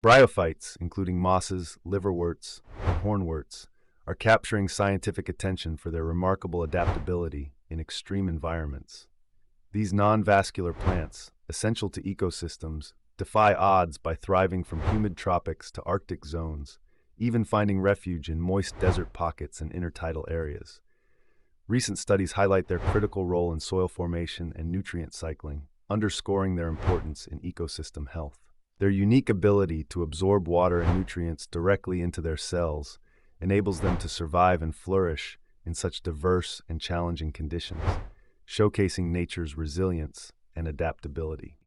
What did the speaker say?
Bryophytes, including mosses, liverworts, and hornworts, are capturing scientific attention for their remarkable adaptability in extreme environments. These non-vascular plants, essential to ecosystems, defy odds by thriving from humid tropics to Arctic zones, even finding refuge in moist desert pockets and intertidal areas. Recent studies highlight their critical role in soil formation and nutrient cycling, underscoring their importance in ecosystem health. Their unique ability to absorb water and nutrients directly into their cells enables them to survive and flourish in such diverse and challenging conditions, showcasing nature's resilience and adaptability.